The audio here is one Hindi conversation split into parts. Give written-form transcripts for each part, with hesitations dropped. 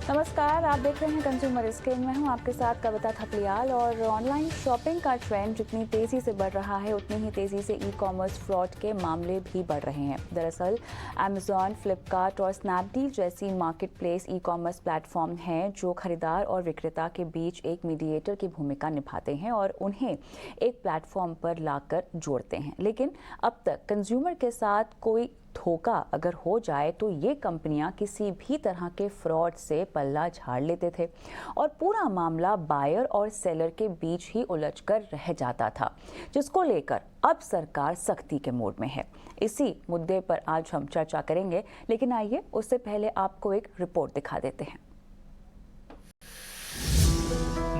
नमस्कार, आप देख रहे हैं कंज्यूमर स्क्रीन। में हूं आपके साथ कविता थपलियाल। और ऑनलाइन शॉपिंग का ट्रेंड जितनी तेज़ी से बढ़ रहा है उतनी ही तेज़ी से ई कॉमर्स फ्रॉड के मामले भी बढ़ रहे हैं। दरअसल अमेजॉन, फ्लिपकार्ट और स्नैपडील जैसी market place e commerce platform हैं जो खरीदार और विक्रेता के बीच एक मीडिएटर की भूमिका निभाते हैं और उन्हें एक प्लेटफॉर्म पर लाकर जोड़ते हैं। लेकिन अब तक कंज्यूमर के साथ कोई धोखा अगर हो जाए तो ये कंपनियां किसी भी तरह के फ्रॉड से पल्ला झाड़ लेते थे और पूरा मामला बायर और सेलर के बीच ही उलझकर रह जाता था, जिसको लेकर अब सरकार सख्ती के मोड में है। इसी मुद्दे पर आज हम चर्चा करेंगे, लेकिन आइए उससे पहले आपको एक रिपोर्ट दिखा देते हैं।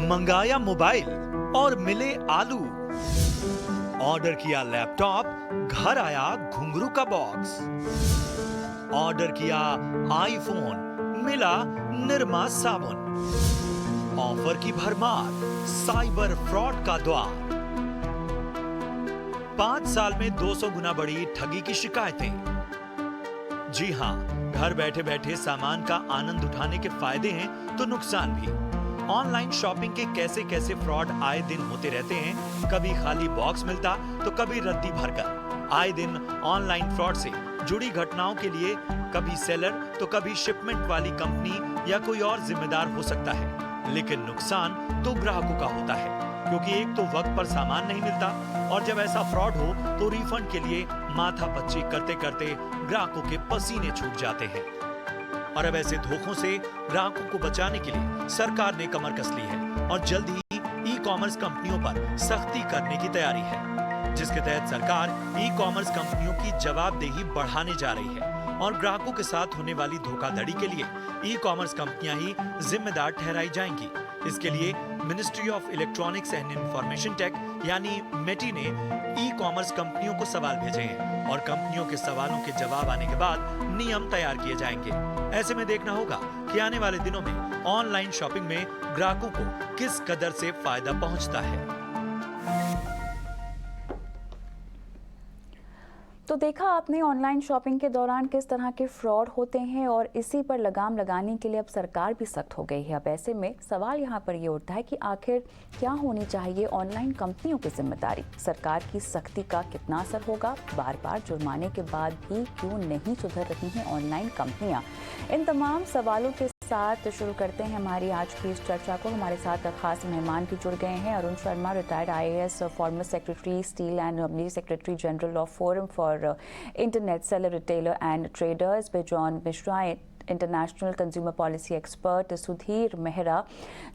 मंगाया मोबाइल और मिले आलू, ऑर्डर किया लैपटॉप, घर आया घुंघरू का बॉक्स, ऑर्डर किया आईफोन, मिला निरमा साबुन, ऑफर की भरमार, साइबर फ्रॉड का द्वार। 5 साल में 200 गुना बढ़ी ठगी की शिकायतें। जी हां, घर बैठे बैठे सामान का आनंद उठाने के फायदे हैं तो नुकसान भी। ऑनलाइन शॉपिंग के कैसे कैसे फ्रॉड आए दिन होते रहते हैं। कभी खाली बॉक्स मिलता तो कभी रद्दी भरकर। आए दिन ऑनलाइन फ्रॉड से जुड़ी घटनाओं के लिए कभी सेलर तो कभी शिपमेंट वाली कंपनी या कोई और जिम्मेदार हो सकता है। लेकिन नुकसान तो ग्राहकों का होता है, क्योंकि एक तो वक्त पर सामान नहीं मिलता और जब ऐसा फ्रॉड हो तो रिफंड के लिए माथापच्ची करते करते ग्राहकों के पसीने छूट जाते हैं। और अब ऐसे धोखों से ग्राहकों को बचाने के लिए सरकार ने कमर कस ली है और जल्द ही ई कॉमर्स कंपनियों पर सख्ती करने की तैयारी है, जिसके तहत सरकार ई कॉमर्स कंपनियों की जवाबदेही बढ़ाने जा रही है और ग्राहकों के साथ होने वाली धोखाधड़ी के लिए ई कॉमर्स कंपनियां ही जिम्मेदार ठहराई जाएंगी। इसके लिए ministry of electronics and information tech यानी मेटी ने ई कॉमर्स कंपनियों को सवाल भेजे हैं और कंपनियों के सवालों के जवाब आने के बाद नियम तैयार किए जाएंगे। ऐसे में देखना होगा कि आने वाले दिनों में ऑनलाइन शॉपिंग में ग्राहकों को किस कदर से फायदा पहुंचता है। तो देखा आपने ऑनलाइन शॉपिंग के दौरान किस तरह के फ्रॉड होते हैं और इसी पर लगाम लगाने के लिए अब सरकार भी सख्त हो गई है। अब ऐसे में सवाल यहाँ पर ये उठता है कि आखिर क्या होनी चाहिए ऑनलाइन कंपनियों की जिम्मेदारी? सरकार की सख्ती का कितना असर होगा? बार बार जुर्माने के बाद भी क्यों नहीं सुधर रही हैं ऑनलाइन कंपनियाँ? इन तमाम सवालों के साथ शुरू करते हैं हमारी आज की इस चर्चा को। हमारे साथ खास मेहमान भी जुड़ गए हैं। Arun Sharma, retired IAS, former secretary steel and मिली secretary general of forum for internet seller retailer and traders. Bejon Mishra, international consumer policy expert. Sudhir Mehra,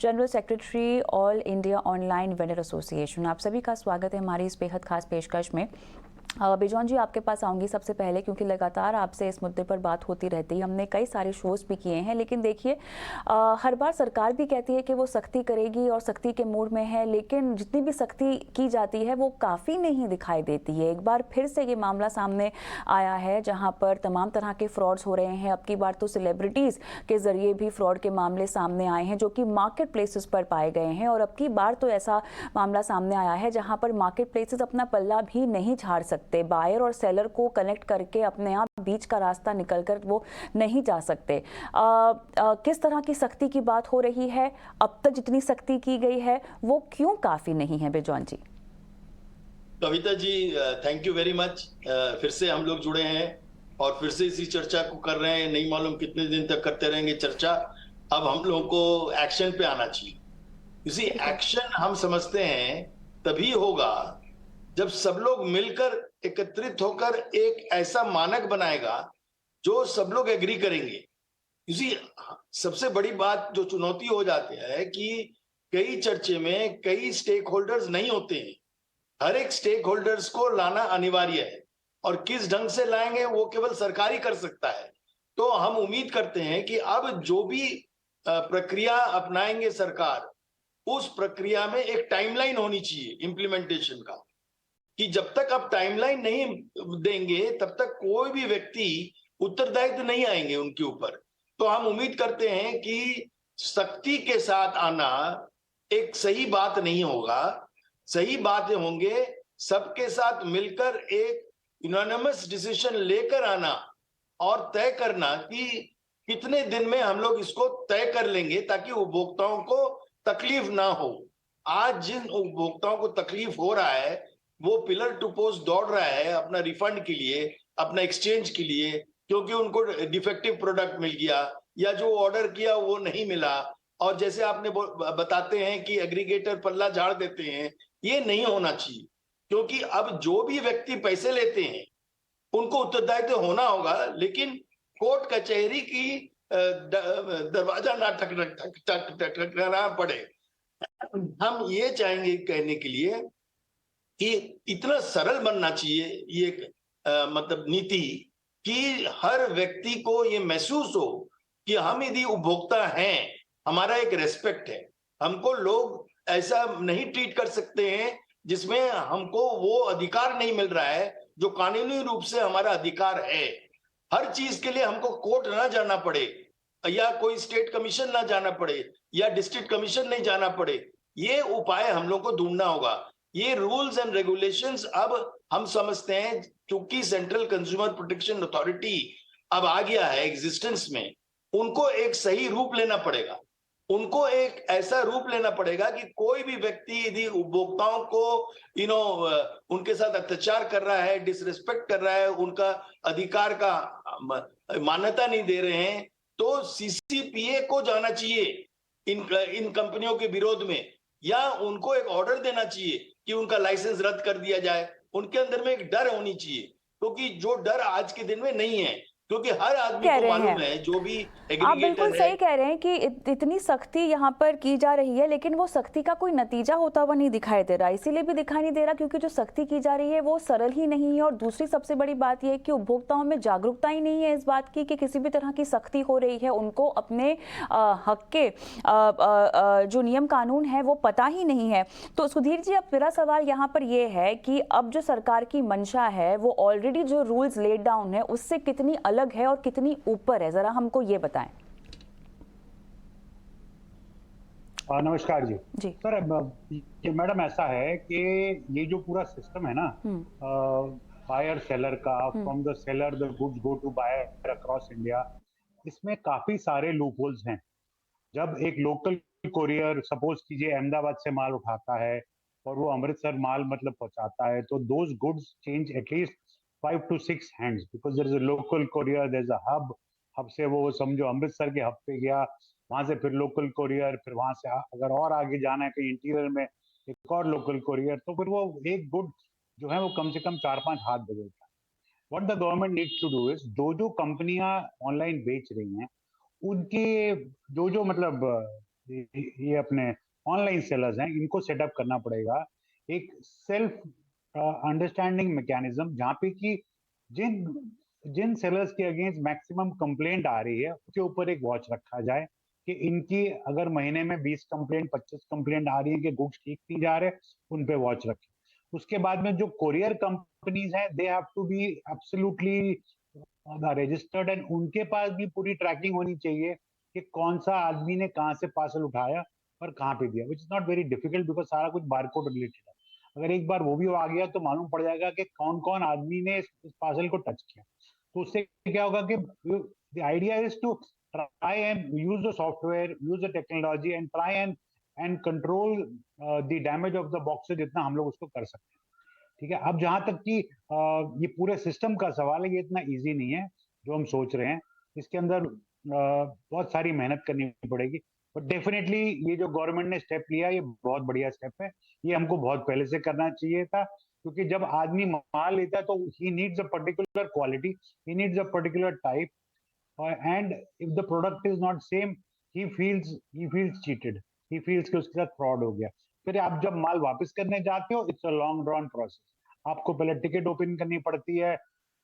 general secretary all India online vendor association. आप सभी का स्वागत है हमारी इस बेहद खास पेशकश में। बेजॉन जी, आपके पास आऊँगी सबसे पहले, क्योंकि लगातार आपसे इस मुद्दे पर बात होती रहती है। हमने कई सारे शोज़ भी किए हैं, लेकिन देखिए हर बार सरकार भी कहती है कि वो सख्ती करेगी और सख्ती के मूड में है, लेकिन जितनी भी सख्ती की जाती है वो काफ़ी नहीं दिखाई देती है। एक बार फिर से ये मामला सामने आया है जहाँ पर तमाम तरह के फ्रॉड्स हो रहे हैं। अब की बार तो सेलिब्रिटीज़ के ज़रिए भी फ्रॉड के मामले सामने आए हैं जो कि मार्केट प्लेसेस पर पाए गए हैं। और अब की बार तो ऐसा मामला सामने आया है जहाँ पर मार्केट प्लेसेस अपना पल्ला भी नहीं झाड़ सकते। बायर और सेलर को कनेक्ट करके अपने आप बीच का रास्ता निकलकर वो नहीं जा सकते। किस तरह की सख्ती की बात हो रही है? अब तक जितनी सख्ती की गई है वो क्यों काफी नहीं है? बेजॉन जी। Kavita ji, thank you very much. फिर से हम लोग जुड़े हैं और फिर से इसी चर्चा को कर रहे हैं। नहीं मालूम कितने दिन तक करते रहेंगे चर्चा। अब हम लोगों को एक्शन पे आना चाहिए। इसी एक्शन हम समझते हैं तभी होगा जब सब लोग मिलकर एकत्रित होकर एक ऐसा मानक बनाएगा जो सब लोग एग्री करेंगे। इसी सबसे बड़ी बात जो चुनौती हो जाती है कि कई चर्चे में कई स्टेक होल्डर्स नहीं होते हैं। हर एक स्टेक होल्डर्स को लाना अनिवार्य है और किस ढंग से लाएंगे वो केवल सरकार ही कर सकता है। तो हम उम्मीद करते हैं कि अब जो भी प्रक्रिया अपनाएंगे सरकार, उस प्रक्रिया में एक टाइमलाइन होनी चाहिए इम्प्लीमेंटेशन का, कि जब तक आप टाइमलाइन नहीं देंगे तब तक कोई भी व्यक्ति उत्तरदायित्व नहीं आएंगे उनके ऊपर। तो हम उम्मीद करते हैं कि सख्ती के साथ आना एक सही बात नहीं होगा। सही बातें होंगे सबके साथ मिलकर एक यूनानिमस डिसीजन लेकर आना और तय करना कि कितने दिन में हम लोग इसको तय कर लेंगे ताकि उपभोक्ताओं को तकलीफ ना हो। आज जिन उपभोक्ताओं को तकलीफ हो रहा है वो पिलर टू पोस्ट दौड़ रहा है अपना रिफंड के लिए, अपना एक्सचेंज के लिए, क्योंकि उनको डिफेक्टिव प्रोडक्ट मिल गया या जो ऑर्डर किया वो नहीं मिला। और जैसे आपने बताते हैं कि एग्रीगेटर पल्ला झाड़ देते हैं, ये नहीं होना चाहिए, क्योंकि अब जो भी व्यक्ति पैसे लेते हैं उनको उत्तरदायित्व होना होगा, लेकिन कोर्ट कचहरी की दरवाजा ना ठकराना पड़े। हम ये चाहेंगे कहने के लिए कि इतना सरल बनना चाहिए ये मतलब नीति कि हर व्यक्ति को ये महसूस हो कि हम यदि उपभोक्ता हैं, हमारा एक रेस्पेक्ट है। हमको लोग ऐसा नहीं ट्रीट कर सकते हैं जिसमें हमको वो अधिकार नहीं मिल रहा है जो कानूनी रूप से हमारा अधिकार है। हर चीज के लिए हमको कोर्ट ना जाना पड़े या कोई स्टेट कमीशन ना जाना पड़े या डिस्ट्रिक्ट कमीशन नहीं जाना पड़े, ये उपाय हम लोग को ढूंढना होगा। ये रूल्स एंड रेगुलेशंस अब हम समझते हैं क्योंकि सेंट्रल कंज्यूमर प्रोटेक्शन अथॉरिटी अब आ गया है एग्जिस्टेंस में, उनको एक सही रूप लेना पड़ेगा। उनको एक ऐसा रूप लेना पड़ेगा कि कोई भी व्यक्ति यदि उपभोक्ताओं को उनके साथ अत्याचार कर रहा है, डिसरिस्पेक्ट कर रहा है, उनका अधिकार का मान्यता नहीं दे रहे हैं, तो सीसीपीए को जाना चाहिए इन कंपनियों के विरोध में, या उनको एक ऑर्डर देना चाहिए कि उनका लाइसेंस रद्द कर दिया जाए। उनके अंदर में एक डर होनी चाहिए, क्योंकि जो डर आज के दिन में नहीं है, क्योंकि हर आदमी को मालूम है, जो भी आप बिल्कुल सही कह रहे हैं कि इतनी सख्ती यहाँ पर की जा रही है, लेकिन वो सख्ती का कोई नतीजा होता हुआ नहीं दिखाई दे रहा। इसीलिए भी दिखाई नहीं दे रहा क्योंकि जो सख्ती की जा रही है वो सरल ही नहीं है। और दूसरी सबसे बड़ी बात यह है कि उपभोक्ताओं में जागरूकता ही नहीं है इस बात की कि किसी भी तरह की सख्ती हो रही है। उनको अपने हक के जो नियम कानून है वो पता ही नहीं है। तो सुधीर जी, अब मेरा सवाल यहाँ पर यह है कि अब जो सरकार की मंशा है वो ऑलरेडी जो रूल्स लेड डाउन है उससे कितनी अलग है और कितनी ऊपर है, जरा हमको ये बताएं। नमस्कार जी। जी सर, ये मैडम ऐसा है कि ये जो पूरा सिस्टम है ना, बायर सेलर का, from the seller the goods go to buyer across India, इसमें काफी सारे लूप होल्स हैं। जब एक लोकल कोरियर सपोज कीजिए अहमदाबाद से माल उठाता है और वो अमृतसर माल मतलब पहुंचाता है, तो those goods change at least 5 to 6 hands because there is a local courier, there is a hub. Hub से वो समझो अमृतसर के हब पे गया, वहां से फिर लोकल कोरियर, फिर वहां से अगर और आगे जाना है कहीं इंटीरियर में एक और लोकल कोरियर, तो फिर वो एक गुड जो है वो कम से कम 4-5 हाथ बदलता है। What the government needs to do is, जो कंपनियां ऑनलाइन बेच रही हैं उनके जो मतलब ये अपने ऑनलाइन सेलर्स हैं, इनको सेटअप करना पड़ेगा एक सेल्फ अंडरस्टैंडिंग मैकेनिज्म, जहाँ पे कि जिन सेलर्स के अगेंस्ट मैक्सिमम कंप्लेंट आ रही है उसके ऊपर एक वॉच रखा जाए कि इनकी अगर महीने में 20 कंप्लेंट 25 कंप्लेंट आ रही है कि गुड्स ठीक नहीं जा रहे, उन पे वॉच रखें। उसके बाद में जो कोरियर कंपनीज हैं, they have to be absolutely registered and उनके पास भी पूरी ट्रैकिंग होनी चाहिए कि कौन सा आदमी ने कहाँ से पार्सल उठाया और कहाँ पे दिया, which is not very difficult because सारा कुछ बारकोड रिलेटेड है। अगर एक बार वो भी आ गया तो मालूम पड़ जाएगा कि कौन कौन आदमी ने इस पार्सल को टच किया। तो उससे क्या होगा कि the idea is to try and use the software, use the technology and try and control the damage of the boxes जितना हम लोग उसको कर सकते हैं। ठीक है, अब जहां तक कि ये पूरे सिस्टम का सवाल है, ये इतना ईजी नहीं है जो हम सोच रहे हैं। इसके अंदर बहुत सारी मेहनत करनी पड़ेगी, बट डेफिनेटली ये जो गवर्नमेंट ने स्टेप लिया ये बहुत बढ़िया स्टेप है। ये हमको बहुत पहले से करना चाहिए था, क्योंकि जब आदमी माल लेता है तो he needs a particular quality, he needs a particular type, and if the product is not same he feels cheated, he feels कि उसके साथ फ्रॉड हो गया। फिर आप जब माल वापस करने जाते हो, it's a long drawn process. आपको पहले टिकट ओपन करनी पड़ती है,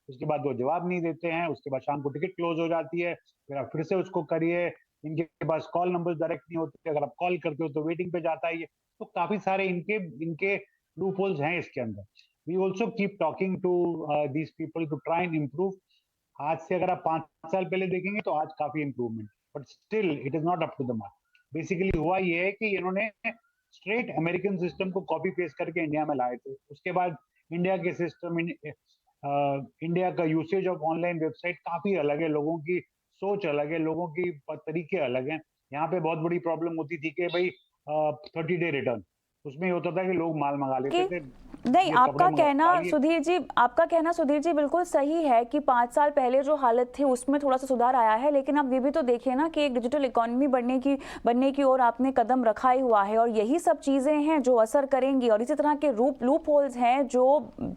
उसके बाद वो जवाब नहीं देते हैं, उसके बाद शाम को टिकट क्लोज हो जाती है, फिर आप फिर से उसको करिए, इनके पास कॉल नंबर डायरेक्ट नहीं होते, अगर आप कॉल करते हो तो वेटिंग पे जाता है ये। तो काफी सारे इनके लूप होल्स हैं इसके अंदर। We also keep talking to these people to try and improve. आज से अगर आप 5 साल पहले देखेंगे तो आज काफी improvement, but still it is not up to the mark. Basically हुआ ये है कि इन्होंने स्ट्रेट अमेरिकन सिस्टम को कॉपी पेस्ट करके इंडिया में लाए थे। उसके बाद इंडिया के सिस्टम, इंडिया का यूसेज ऑफ ऑनलाइन वेबसाइट काफी अलग है, लोगों की सोच अलग है, लोगों की तरीके अलग हैं। यहाँ पे बहुत बड़ी प्रॉब्लम होती थी कि भाई 30 डे रिटर्न, उसमें ये होता था कि लोग माल मंगा लेते थे। नहीं, आपका कहना सुधीर जी बिल्कुल सही है कि 5 साल पहले जो हालत थी उसमें थोड़ा सा सुधार आया है, लेकिन आप ये भी तो देखिए ना कि एक डिजिटल इकोनॉमी बनने की ओर आपने कदम रखा ही हुआ है, और यही सब चीजें हैं जो असर करेंगी, और इसी तरह के लूप होल्स हैं जो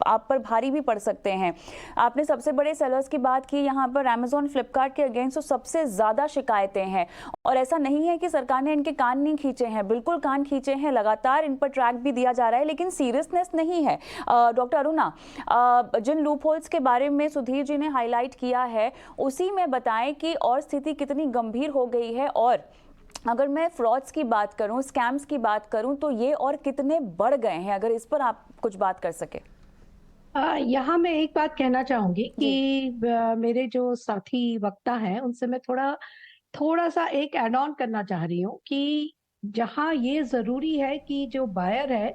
आप पर भारी भी पड़ सकते हैं। आपने सबसे बड़े सेलर्स की बात की, यहाँ पर अमेजोन, फ्लिपकार्ट के अगेंस्ट तो सबसे ज्यादा शिकायतें हैं, और ऐसा नहीं है कि सरकार ने इनके कान नहीं खींचे हैं, बिल्कुल कान खींचे हैं, लगातार इन पर ट्रैक भी दिया जा रहा है, लेकिन सीरियसनेस नहीं है। डॉक्टर अरुणा, जिन लूप होल्स के बारे में सुधीर जी ने हाईलाइट किया है उसी में बताएं कि और स्थिति कितनी गंभीर हो गई है, और अगर मैं फ्रॉड्स की बात करूं, स्कैम्स की बात करूं, तो ये और कितने बढ़ गए हैं, अगर इस पर आप कुछ बात कर सके। यहाँ मैं एक बात कहना चाहूंगी कि मेरे जो साथी वक्ता हैं उनसे मैं थोड़ा सा एक ऐड ऑन करना चाह रही हूँ कि जहाँ ये जरूरी है कि जो बायर है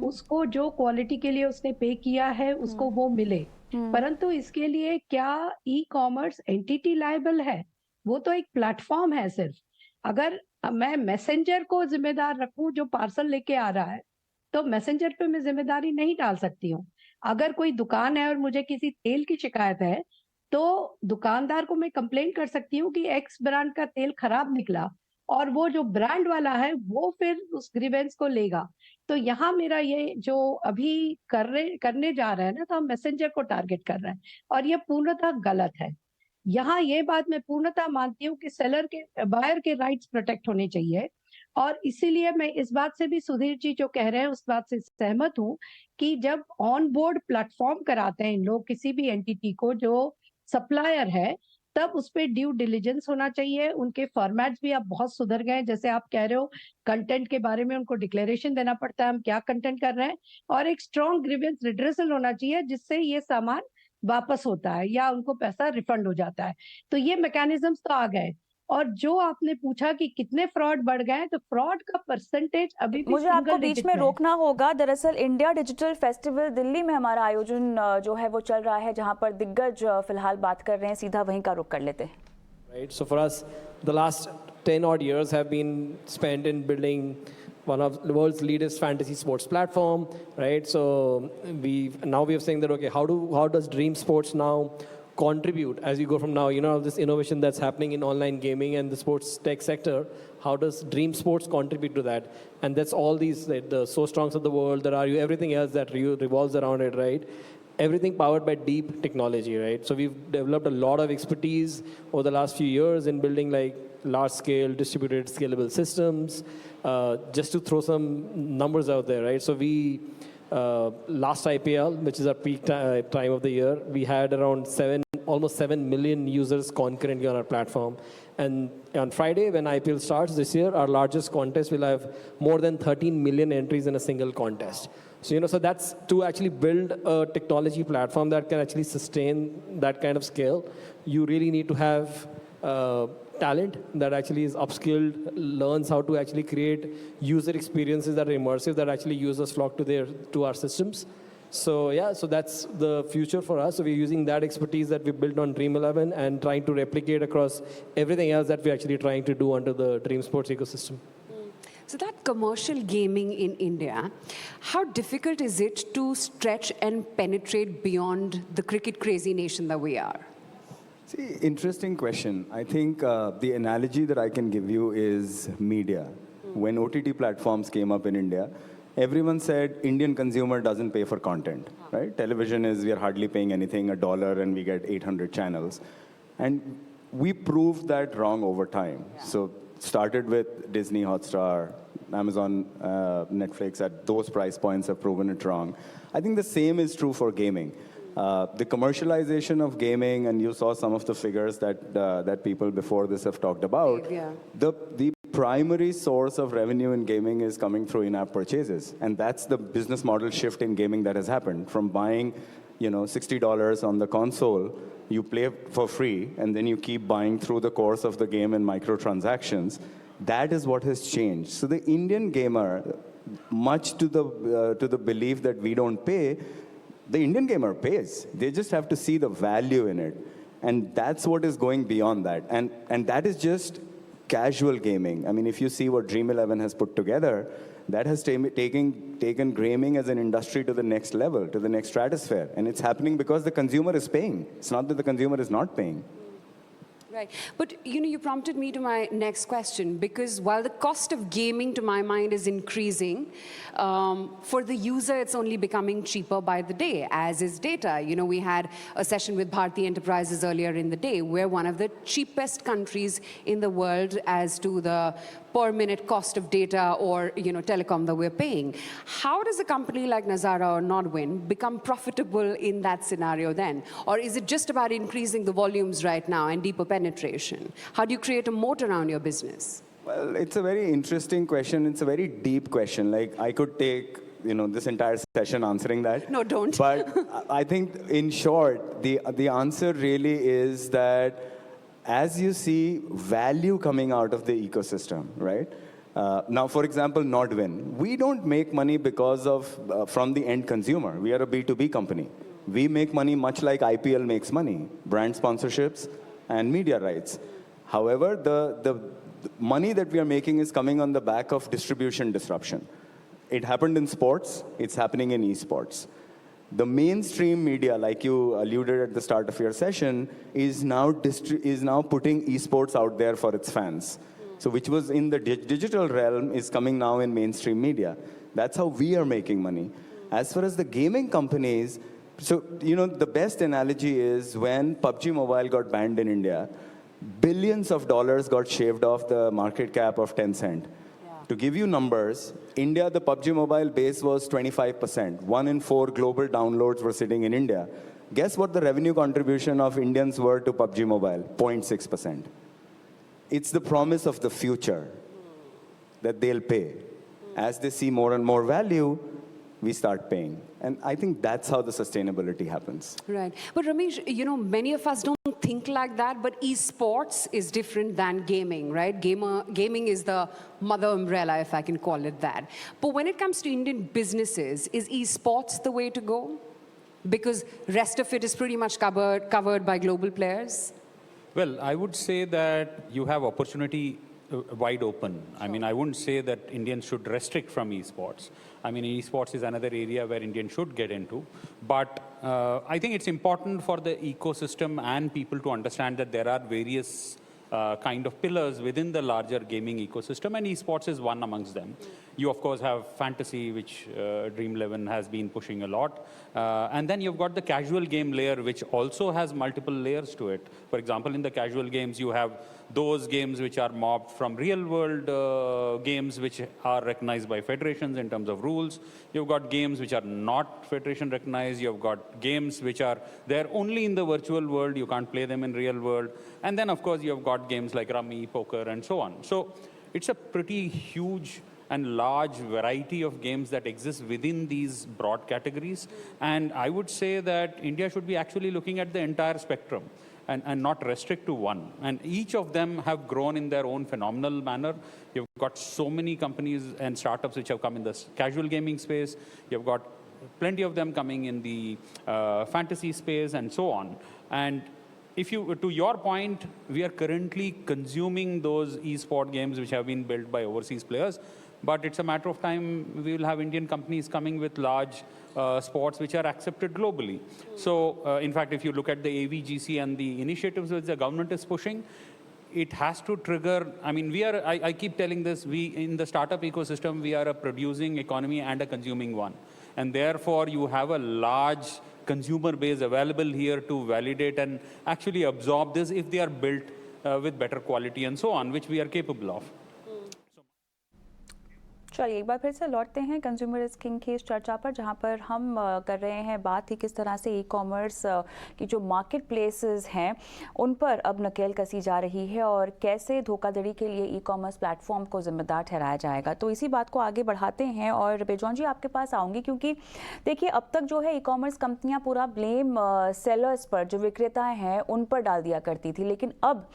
उसको जो क्वालिटी के लिए उसने पे किया है उसको वो मिले, परंतु इसके लिए क्या ई कॉमर्स एंटिटी लायबल है? वो तो एक प्लेटफॉर्म है सिर्फ। अगर मैं मैसेंजर को जिम्मेदार रखूं जो पार्सल लेके आ रहा है, तो मैसेंजर पे मैं जिम्मेदारी नहीं डाल सकती हूँ। अगर कोई दुकान है और मुझे किसी तेल की शिकायत है, तो दुकानदार को मैं कंप्लेंट कर सकती हूँ कि एक्स ब्रांड का तेल खराब निकला, और वो जो ब्रांड वाला है वो फिर उस ग्रीवेंस को लेगा। तो यहाँ मेरा ये जो अभी करने जा रहे हैं ना, तो हम मैसेंजर को टारगेट कर रहे हैं, और ये पूर्णतः गलत है। यहाँ ये बात मैं पूर्णतः मानती हूँ कि बायर के राइट्स प्रोटेक्ट होने चाहिए, और इसीलिए मैं इस बात से भी सुधीर जी जो कह रहे हैं उस बात से सहमत हूँ कि जब ऑन बोर्ड प्लेटफॉर्म कराते हैं लोग किसी भी एंटिटी को जो सप्लायर है, तब उस पर ड्यू डिलिजेंस होना चाहिए। उनके फॉर्मेट्स भी अब बहुत सुधर गए, जैसे आप कह रहे हो कंटेंट के बारे में उनको डिक्लेरेशन देना पड़ता है हम क्या कंटेंट कर रहे हैं, और एक स्ट्रॉन्ग ग्रीवेंस रिड्रेसल होना चाहिए जिससे ये सामान वापस होता है या उनको पैसा रिफंड हो जाता है। तो ये मैकेनिज्म्स तो आ गए। और जो आपने पूछा कि कितने फ्रॉड बढ़ गए, तो फ्रॉड का परसेंटेज अभी भी मुझे आपको बीच में रोकना होगा। दरअसल इंडिया डिजिटल फेस्टिवल दिल्ली में हमारा आयोजन जो है वो चल रहा है, जहां पर दिग्गज फिलहाल बात कर रहे हैं, सीधा वहीं का रुख कर लेते हैं। Right, so for us the last 10 odd years have been spent in building one of the world's leadest fantasy sports platform, right? So we are saying that, okay, how does Dream Sports now contribute as you go from now, you know, this innovation that's happening in online gaming and the sports tech sector? How does Dream Sports contribute to that? And that's all these, the So Strongs of the world, there are everything else that revolves around it, right? Everything powered by deep technology, right? So we've developed a lot of expertise over the last few years in building like large-scale distributed scalable systems. Just to throw some numbers out there, right? So we last IPL, which is our peak time of the year, we had around almost 7 million users concurrently on our platform. And on Friday, when IPL starts this year, our largest contest will have more than 13 million entries in a single contest. So, you know, so that's to actually build a technology platform that can actually sustain that kind of scale. You really need to have talent that actually is upskilled, learns how to actually create user experiences that are immersive, that actually users flock to our systems. So yeah, so that's the future for us. So we're using that expertise that we built on Dream11 and trying to replicate across everything else that we're actually trying to do under the Dream Sports ecosystem. So that commercial gaming in India, how difficult is it to stretch and penetrate beyond the cricket crazy nation that we are? See, interesting question. I think the analogy that I can give you is media. When OTT platforms came up in India, everyone said Indian consumer doesn't pay for content, right? Television is, we are hardly paying anything, $1, and we get 800 channels. And we proved that wrong over time. Yeah. So started with Disney, Hotstar, Amazon, Netflix, at those price points have proven it wrong. I think the same is true for gaming. The commercialization of gaming, and you saw some of the figures that people before this have talked about. Yeah. The primary source of revenue in gaming is coming through in-app purchases, and that's the business model shift in gaming that has happened. From buying, $60 on the console, you play for free, and then you keep buying through the course of the game in microtransactions. That is what has changed. So the Indian gamer, much to the belief that we don't pay, the Indian gamer pays. They just have to see the value in it. And that's what is going beyond that. And that is just casual gaming. I mean, if you see what Dream11 has put together, that has taken gaming as an industry to the next level, to the next stratosphere. And it's happening because the consumer is paying. It's not that the consumer is not paying. Right. But, you prompted me to my next question, because while the cost of gaming, to my mind, is increasing, for the user, it's only becoming cheaper by the day, as is data. We had a session with Bharti Enterprises earlier in the day. We're one of the cheapest countries in the world as to the per-minute cost of data or, telecom that we're paying. How does a company like Nazara or Nodwin become profitable in that scenario then? Or is it just about increasing the volumes right now and deeper penetration? How do you create a moat around your business? Well, it's a very interesting question. It's a very deep question. Like, I could take, this entire session answering that. No, don't. But I think, in short, the answer really is that as you see value coming out of the ecosystem, right? Now, for example, Nodwin. We don't make money because of from the end consumer. We are a B2B company. We make money much like IPL makes money, brand sponsorships and media rights. However, the money that we are making is coming on the back of distribution disruption. It happened in sports. It's happening in esports. The mainstream media, like you alluded at the start of your session, is now putting esports out there for its fans. So which was in the digital realm is coming now in mainstream media. That's how we are making money. As far as the gaming companies, so the best analogy is when PUBG Mobile got banned in India, billions of dollars got shaved off the market cap of Tencent. To give you numbers, India, the PUBG Mobile base was 25%. 1 in 4 global downloads were sitting in India. Guess what the revenue contribution of Indians were to PUBG Mobile? 0.6%. It's the promise of the future that they'll pay. As they see more and more value, we start paying. And I think that's how the sustainability happens. Right. But Ramesh, many of us don't think like that, but esports is different than gaming, right? Gaming is the mother umbrella, if I can call it that. But when it comes to Indian businesses, is esports the way to go? Because rest of it is pretty much covered by global players? Well, I would say that you have opportunity wide open. I mean, I wouldn't say that Indians should restrict from esports. I mean, esports is another area where Indians should get into. But I think it's important for the ecosystem and people to understand that there are various kind of pillars within the larger gaming ecosystem, and esports is one amongst them. You, of course, have fantasy, which Dream11 has been pushing a lot. And then you've got the casual game layer, which also has multiple layers to it. For example, in the casual games, you have those games which are mobbed from real-world games which are recognized by federations in terms of rules. You've got games which are not federation recognized. You've got games which are there only in the virtual world. You can't play them in real world. And then, of course, you've got games like Rummy, Poker, and so on. So it's a pretty huge and large variety of games that exist within these broad categories. And I would say that India should be actually looking at the entire spectrum and not restrict to one. And each of them have grown in their own phenomenal manner. You've got so many companies and startups which have come in the casual gaming space. You've got plenty of them coming in the fantasy space and so on. And if you, to your point, we are currently consuming those e-sport games which have been built by overseas players. But it's a matter of time we will have Indian companies coming with large sports which are accepted globally. So, in fact, if you look at the AVGC and the initiatives which the government is pushing, it has to trigger, I mean, I keep telling this, in the startup ecosystem, we are a producing economy and a consuming one. And therefore, you have a large consumer base available here to validate and actually absorb this if they are built with better quality and so on, which we are capable of. चलिए एक बार फिर से लौटते हैं कंज्यूमर इज किंग की इस चर्चा पर, जहां पर हम कर रहे हैं बात ही किस तरह से ई कॉमर्स की जो मार्केट प्लेसेस हैं उन पर अब नकेल कसी जा रही है और कैसे धोखाधड़ी के लिए ई कॉमर्स प्लेटफॉर्म को जिम्मेदार ठहराया जाएगा। तो इसी बात को आगे बढ़ाते हैं और बेजौन जी आपके पास आऊँगी, क्योंकि देखिए अब तक जो है ई कॉमर्स कंपनियाँ पूरा ब्लेम सेलर्स पर, जो विक्रेताएँ हैं उन पर डाल दिया करती थी, लेकिन अब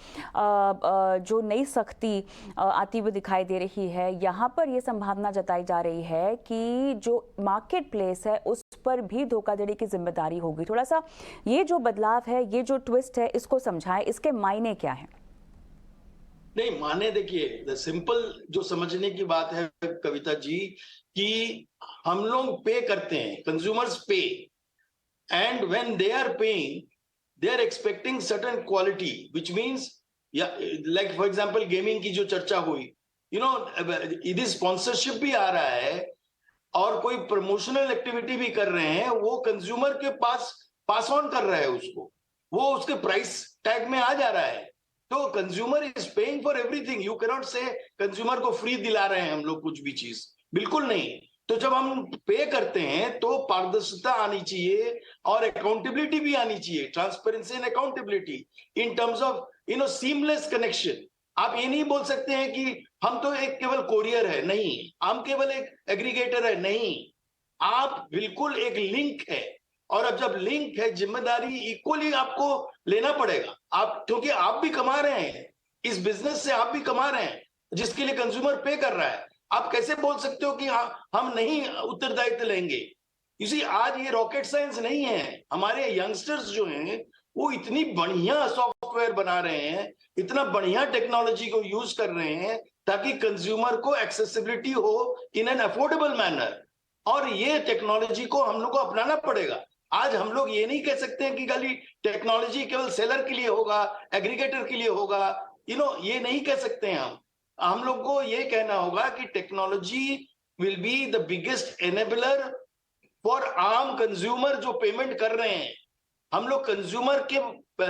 जो नई सख्ती आती हुई दिखाई दे रही है, यहाँ पर ये संभावना जताई जा रही है कि जो मार्केट प्लेस है उस पर भी धोखाधड़ी की जिम्मेदारी होगी। थोड़ा सा ये जो बदलाव है, ये जो ट्विस्ट है, इसको समझाएं, इसके मायने क्या हैं? नहीं, माने देखिए, सिंपल जो समझने की बात है कविता जी, कि हम लोग पे करते हैं, कंज्यूमर्स पे, and when they are paying they are expecting certain quality, which means like for example gaming की जो चर्चा हुई, यदि स्पॉन्सरशिप भी आ रहा है और कोई प्रमोशनल एक्टिविटी भी कर रहे हैं, वो कंज्यूमर के पास ऑन कर रहा है उसको, वो उसके प्राइस टैग में आ जा रहा है। तो consumer is paying for everything. You can not से कंज्यूमर को फ्री दिला रहे हैं हम लोग कुछ भी चीज, बिल्कुल नहीं। तो जब हम पे करते हैं तो पारदर्शिता आनी चाहिए और अकाउंटेबिलिटी भी आनी चाहिए, transparency and accountability in terms of seamless connection. आप ये नहीं बोल सकते हैं कि हम तो एक केवल कोरियर है, नहीं, हम केवल एक एग्रीगेटर है, नहीं, आप बिल्कुल एक लिंक है। और अब जब लिंक है, जिम्मेदारी इक्वली आपको लेना पड़ेगा, आप, क्योंकि आप भी कमा रहे हैं इस बिजनेस से, आप भी कमा रहे हैं जिसके लिए कंज्यूमर पे कर रहा है। आप कैसे बोल सकते हो कि हम नहीं उत्तरदायित्व लेंगे? इसी आज ये रॉकेट साइंस नहीं है। हमारे यंगस्टर्स जो हैं वो इतनी बढ़िया सॉफ्टवेयर बना रहे हैं, इतना बढ़िया टेक्नोलॉजी को यूज कर रहे हैं ताकि कंज्यूमर को एक्सेसिबिलिटी हो इन एन अफोर्डेबल मैनर, और ये टेक्नोलॉजी को हम लोग को अपनाना पड़ेगा। आज हम लोग ये नहीं कह सकते हैं कि खाली टेक्नोलॉजी केवल सेलर के लिए होगा, एग्रीगेटर के लिए होगा, ये नहीं कह सकते हैं। हम लोग को ये कहना होगा कि technology will be the biggest enabler for आम कंज्यूमर जो पेमेंट कर रहे हैं। हम लोग कंज्यूमर के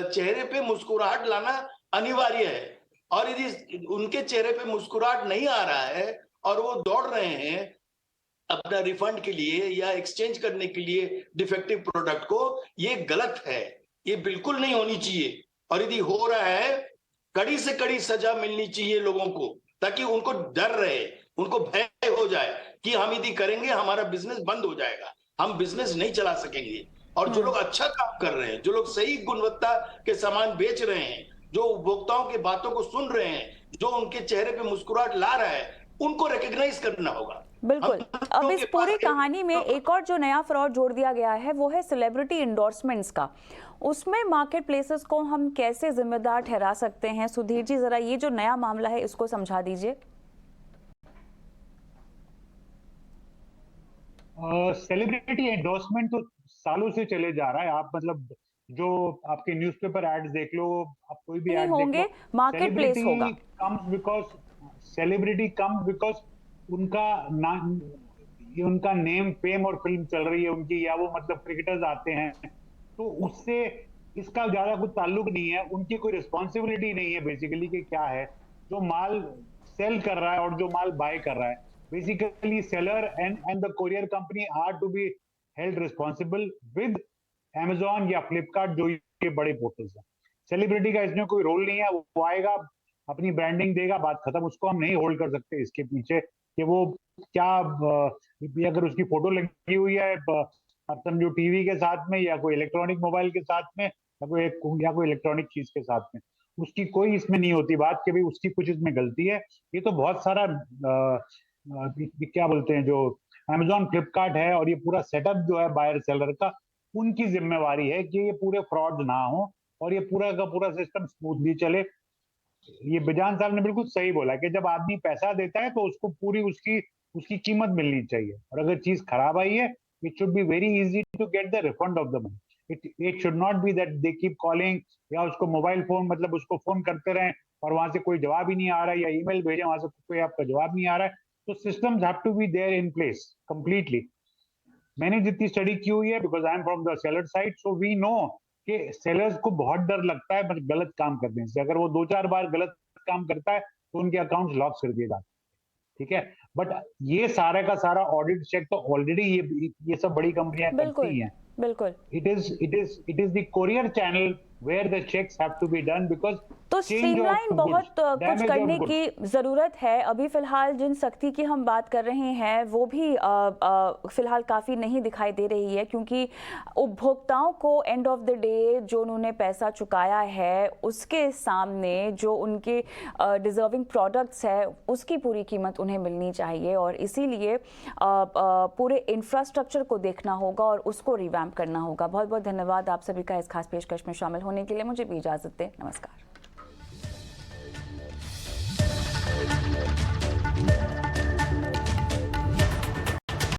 चेहरे पे मुस्कुराहट लाना अनिवार्य है, और यदि उनके चेहरे पे मुस्कुराहट नहीं आ रहा है और वो दौड़ रहे हैं अपना रिफंड के लिए या एक्सचेंज करने के लिए डिफेक्टिव प्रोडक्ट को, ये गलत है, ये बिल्कुल नहीं होनी चाहिए। और यदि हो रहा है, कड़ी से कड़ी सजा मिलनी चाहिए लोगों को, ताकि उनको डर रहे, उनको भय हो जाए कि हम यदि करेंगे हमारा बिजनेस बंद हो जाएगा, हम बिजनेस नहीं चला सकेंगे। और जो लोग अच्छा काम कर रहे हैं, जो लोग सही गुणवत्ता के सामान बेच रहे हैं, जो उपभोक्ताओं की बातों को सुन रहे हैं, जो उनके चेहरे पे मुस्कुराहट ला रहा है, उनको रिकॉग्नाइज करना होगा। बिल्कुल। अब इस पूरी कहानी में एक और जो नया फ्रॉड जोड़ दिया गया है वो है सेलिब्रिटी इंडोर्समेंट्स का। उसमें मार्केट प्लेसेस को हम कैसे जिम्मेदार ठहरा सकते हैं? सुधीर जी, जरा ये जो नया मामला है इसको समझा दीजिए। सेलिब्रिटी एंडोर्समेंट तो सालों से चले जा रहा है। आप मतलब जो आपके न्यूज़पेपर एड्स देख लो, आप कोई भी एड देख लो, मार्केट प्लेस होगा। सेलिब्रिटी कम्स बिकॉज उनका नेम, फेम और फिल्म चल रही है उनकी, या वो मतलब क्रिकेटर्स आते हैं, तो उससे इसका ज्यादा कुछ ताल्लुक नहीं है। उनकी कोई रिस्पॉन्सिबिलिटी नहीं है बेसिकली कि क्या है जो माल सेल कर रहा है और जो माल बाय कर रहा है। Basically seller and the courier company are to be held responsible with Amazon या फ्लिपकार्ट, जो ये बड़े पोर्टल्स हैं। सेलिब्रिटी का इसमें कोई रोल नहीं है। वो आएगा, अपनी ब्रांडिंग देगा, बात खत्म। उसको हम नहीं होल्ड कर सकते इसके पीछे कि वो क्या, अगर उसकी फोटो लगी हुई है आप समझो टीवी के साथ में, या कोई इलेक्ट्रॉनिक मोबाइल के साथ में, या कोई इलेक्ट्रॉनिक चीज के साथ में, उसकी कोई इसमें नहीं होती बात कि भाई उसकी कुछ इसमें गलती है। ये तो बहुत सारा क्या बोलते हैं, जो Amazon, फ्लिपकार्ट है और ये पूरा सेटअप जो है बायर सेलर का, उनकी जिम्मेवारी है कि ये पूरे फ्रॉड ना हो और ये पूरा का पूरा सिस्टम स्मूथली चले। ये बिजान साहब ने बिल्कुल सही बोला कि जब आदमी पैसा देता है तो उसको पूरी उसकी कीमत मिलनी चाहिए, और अगर चीज खराब आई है, it should be very easy to get the refund of the money. It should not be that they keep calling, या उसको मोबाइल फोन, मतलब उसको फोन करते रहें और वहां से कोई जवाब ही नहीं आ रहा है, या ईमेल भेजें वहां से कोई आपका जवाब नहीं आ रहा है। तो systems have to be there in place completely. मैंने जितनी स्टडी की हुई है, because I am from the seller side, so we know कि सेलर्स को बहुत डर लगता है गलत काम करने से। अगर वो 2-4 बार गलत काम करता है तो उनके अकाउंट लॉक कर दिए जाते हैं। ठीक है, बट ये सारे का सारा ऑडिट चेक तो ऑलरेडी ये सब बड़ी कंपनियां करती हैं। बिल्कुल। It is the courier channel where the checks have to be done because तो स्ट्रीमलाइन बहुत कुछ करने की की ज़रूरत है। अभी फ़िलहाल जिन सख्ती की हम बात कर रहे हैं वो भी फ़िलहाल काफ़ी नहीं दिखाई दे रही है, क्योंकि उपभोक्ताओं को एंड ऑफ द डे जो उन्होंने पैसा चुकाया है उसके सामने जो उनके डिज़र्विंग प्रोडक्ट्स है उसकी पूरी कीमत उन्हें मिलनी चाहिए, और इसीलिए पूरे इंफ्रास्ट्रक्चर को देखना होगा और उसको रिवैम्प करना होगा। बहुत बहुत धन्यवाद आप सभी का इस खास पेशकश में शामिल होने के लिए। मुझे भी इजाज़त दें। नमस्कार।